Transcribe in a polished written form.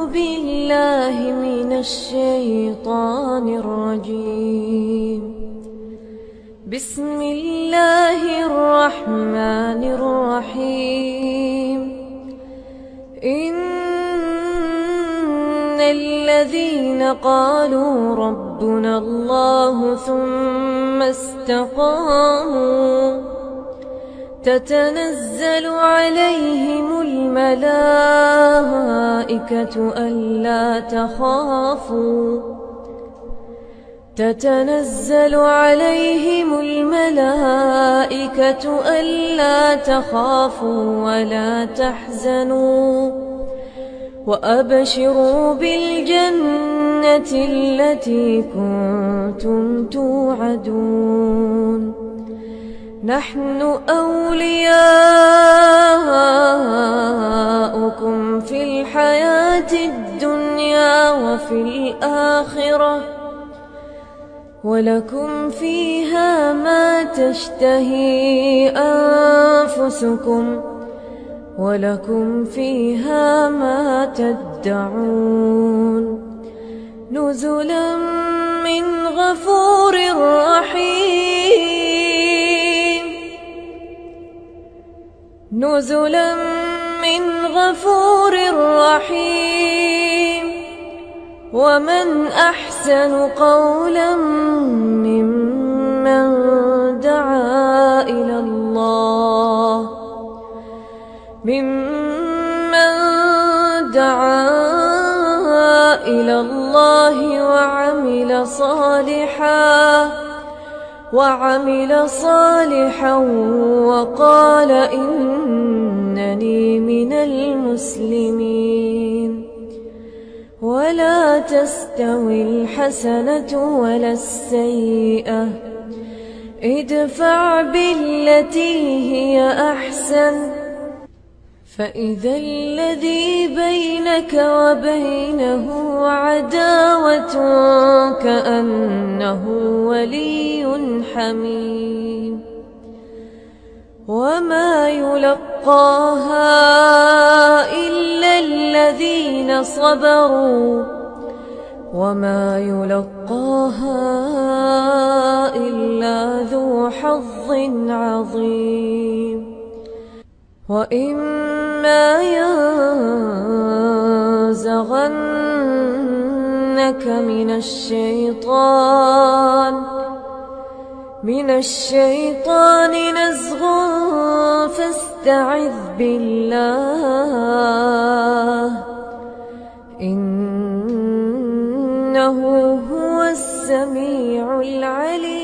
بالله من الشيطان الرجيم. بسم الله الرحمن الرحيم. إن الذين قالوا ربنا الله ثم استقاموا تتنزل عليهم الملائكة ألا تخافوا ولا تحزنوا وأبشروا بالجنة التي كنتم توعدون. نحن أولياؤكم في الحياة الدنيا وفي الآخرة ولكم فيها ما تشتهي أنفسكم ولكم فيها ما تدعون. نزلا من غفور رحيم. نزلا من غفور رحيم. ومن أحسن قولا ممن دعا إلى الله وعمل صالحا وقال إنني من المسلمين. ولا تستوي الحسنة ولا السيئة، ادفع بالتي هي أحسن فإذا الذي بينك وبينه عداوة كأنه ولي حميم. وما يلقاها إلا الذين صبروا وما يلقاها إلا ذو حظ عظيم. وإما ينزغنك من الشيطان نزغ فاستعذ بالله إنه هو السميع العليم.